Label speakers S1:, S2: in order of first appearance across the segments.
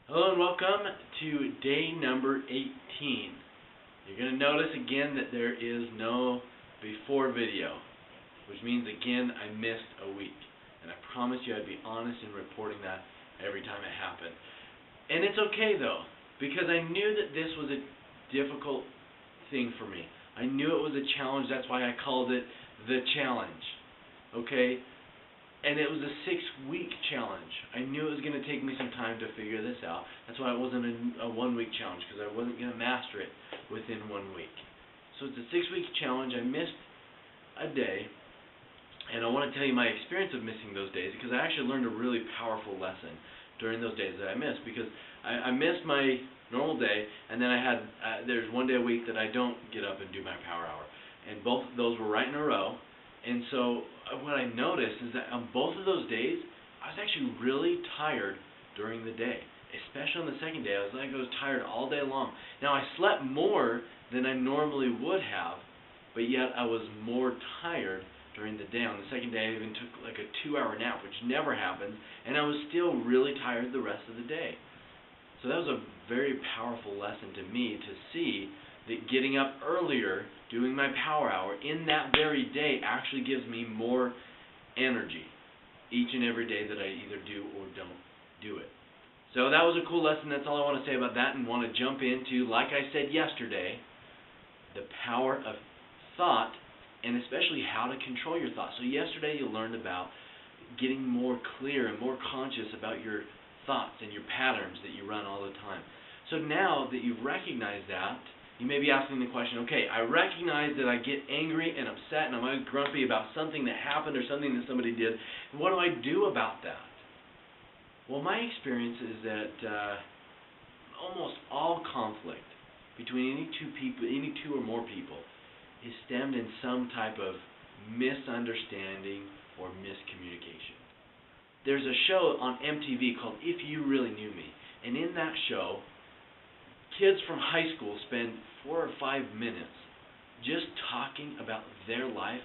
S1: Hello and welcome to day number 18. You're going to notice again that there is no before video, which means again I missed a week. And I promised you I'd be honest in reporting that every time it happened. And it's okay though, because I knew that this was a difficult thing for me. I knew it was a challenge, that's why I called it the challenge. Okay? And it was a 6-week challenge. I knew it was going to take me some time to figure this out. That's why it wasn't a 1-week challenge, because I wasn't going to master it within 1 week. So it's a 6-week challenge. I missed a day, and I want to tell you my experience of missing those days, because I actually learned a really powerful lesson during those days that I missed, because I missed my normal day, and then there's 1 day a week that I don't get up and do my power hour. And both of those were right in a row. And so what I noticed is that on both of those days, I was actually really tired during the day. Especially on the second day, I was tired all day long. Now I slept more than I normally would have, but yet I was more tired during the day. On the second day, I even took like a 2-hour nap, which never happens, and I was still really tired the rest of the day. So that was a very powerful lesson to me to see that getting up earlier, doing my power hour in that very day actually gives me more energy each and every day that I either do or don't do it. So that was a cool lesson. That's all I want to say about that, and want to jump into, like I said yesterday, the power of thought, and especially how to control your thoughts. So yesterday you learned about getting more clear and more conscious about your thoughts and your patterns that you run all the time. So now that you've recognized that, you may be asking the question, okay, I recognize that I get angry and upset and I'm always grumpy about something that happened or something that somebody did. What do I do about that? Well, my experience is that almost all conflict between any two or more people, is stemmed in some type of misunderstanding or miscommunication. There's a show on MTV called If You Really Knew Me, and in that show, kids from high school spend 4 or 5 minutes just talking about their life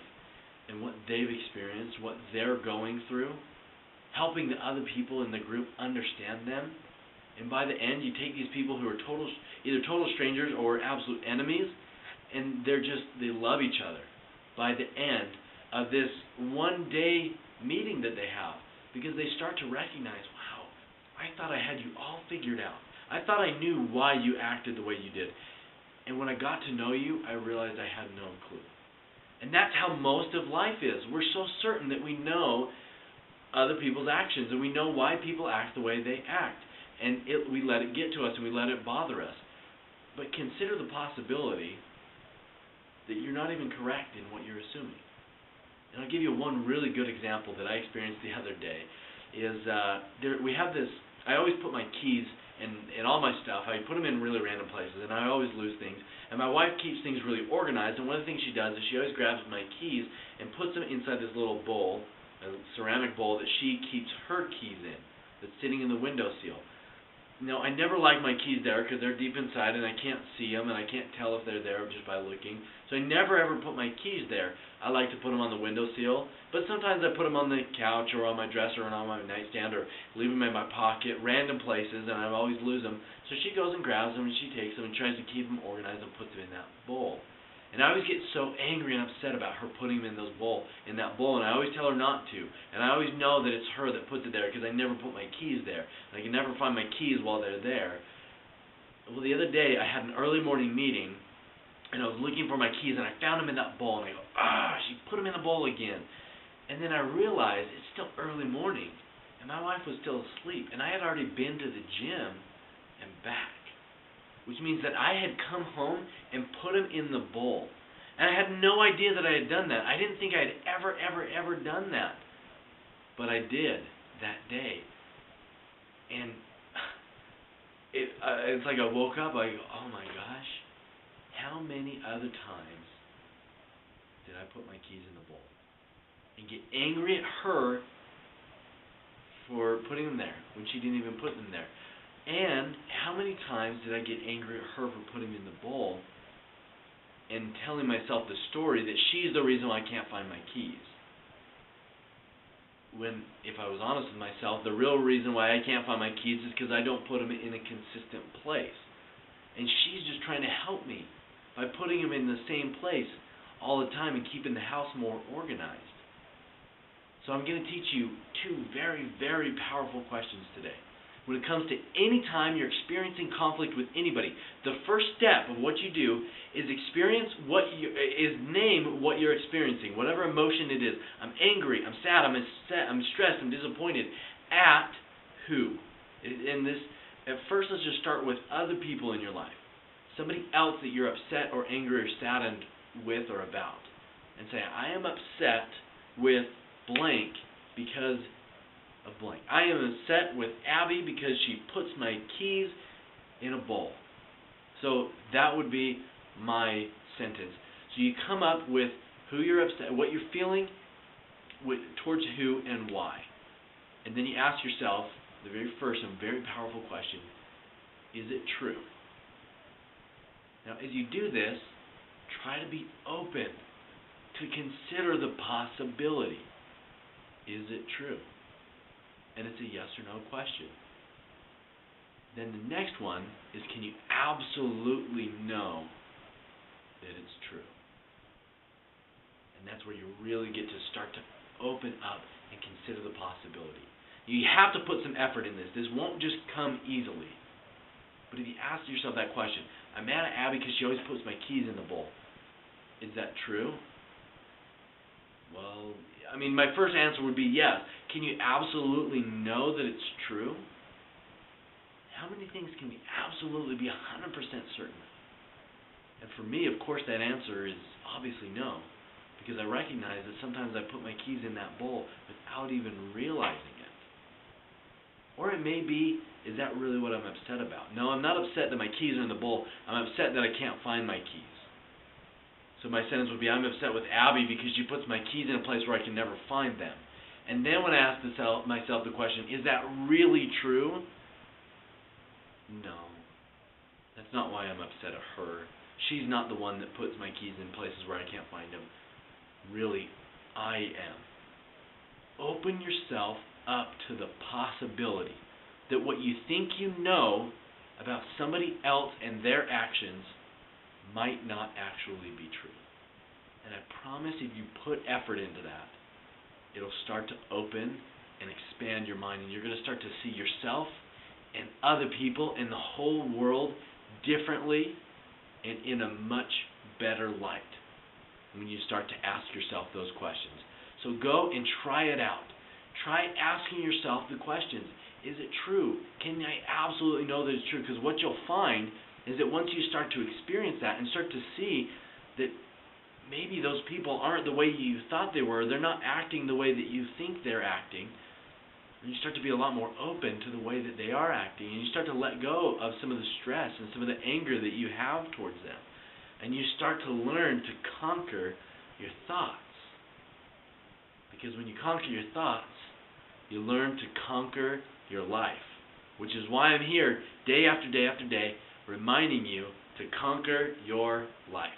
S1: and what they've experienced, what they're going through, helping the other people in the group understand them. And by the end, you take these people who are either total strangers or absolute enemies, and they love each other by the end of this 1-day meeting that they have, because they start to recognize, wow, I thought I had you all figured out. I thought I knew why you acted the way you did. And when I got to know you, I realized I had no clue. And that's how most of life is. We're so certain that we know other people's actions, and we know why people act the way they act. And we let it get to us, and we let it bother us. But consider the possibility that you're not even correct in what you're assuming. And I'll give you one really good example that I experienced the other day. We have this, I always put my keys in all my stuff. I put them in really random places, and I always lose things. And my wife keeps things really organized, and one of the things she does is she always grabs my keys and puts them inside this little bowl, a ceramic bowl that she keeps her keys in, that's sitting in the windowsill. Now, I never like my keys there because they're deep inside and I can't see them and I can't tell if they're there just by looking. So I never ever put my keys there. I like to put them on the windowsill, but sometimes I put them on the couch or on my dresser or on my nightstand or leave them in my pocket, random places, and I always lose them. So she goes and grabs them and she takes them and tries to keep them organized and puts them in that bowl. And I always get so angry and upset about her putting them in that bowl, and I always tell her not to. And I always know that it's her that puts it there because I never put my keys there. And I can never find my keys while they're there. Well, the other day I had an early morning meeting, and I was looking for my keys, and I found them in that bowl, and I go, she put them in the bowl again. And then I realized it's still early morning, and my wife was still asleep, and I had already been to the gym and back. Which means that I had come home and put them in the bowl. And I had no idea that I had done that. I didn't think I had ever done that. But I did that day. And it's like I woke up, I go, oh my gosh, how many other times did I put my keys in the bowl? And get angry at her for putting them there when she didn't even put them there. And how many times did I get angry at her for putting them in the bowl and telling myself the story that she's the reason why I can't find my keys? if I was honest with myself, the real reason why I can't find my keys is because I don't put them in a consistent place. And she's just trying to help me by putting them in the same place all the time and keeping the house more organized. So I'm going to teach you two very, very powerful questions today. When it comes to any time you're experiencing conflict with anybody, the first step of what you do is name what you're experiencing, whatever emotion it is. I'm angry, I'm sad, I'm upset, I'm stressed, I'm disappointed. At who? At first, let's just start with other people in your life. Somebody else that you're upset or angry or saddened with or about. And say, I am upset with blank because of blank. I am upset with Abby because she puts my keys in a bowl. So that would be my sentence. So you come up with who you're upset, what you're feeling towards who and why. And then you ask yourself the very first and very powerful question, is it true? Now, as you do this, try to be open to consider the possibility. Is it true? And it's a yes or no question. Then the next one is, can you absolutely know that it's true? And that's where you really get to start to open up and consider the possibility. You have to put some effort in this. This won't just come easily. But if you ask yourself that question, I'm mad at Abby because she always puts my keys in the bowl. Is that true? Well, I mean, my first answer would be yes. Can you absolutely know that it's true? How many things can we absolutely be 100% certain? And for me, of course, that answer is obviously no, because I recognize that sometimes I put my keys in that bowl without even realizing it. Or it may be, is that really what I'm upset about? No, I'm not upset that my keys are in the bowl. I'm upset that I can't find my keys. So my sentence would be, I'm upset with Abby because she puts my keys in a place where I can never find them. And then when I ask myself the question, is that really true? No. That's not why I'm upset at her. She's not the one that puts my keys in places where I can't find them. Really, I am. Open yourself up to the possibility that what you think you know about somebody else and their actions might not actually be true. And I promise if you put effort into that, it'll start to open and expand your mind, and you're going to start to see yourself and other people and the whole world differently and in a much better light when you start to ask yourself those questions. So go and try it out. Try asking yourself the questions. Is it true? Can I absolutely know that it's true? Because what you'll find is that once you start to experience that and start to see that maybe those people aren't the way you thought they were, they're not acting the way that you think they're acting, and you start to be a lot more open to the way that they are acting, and you start to let go of some of the stress and some of the anger that you have towards them, and you start to learn to conquer your thoughts. Because when you conquer your thoughts, you learn to conquer your life, which is why I'm here day after day after day reminding you to conquer your life.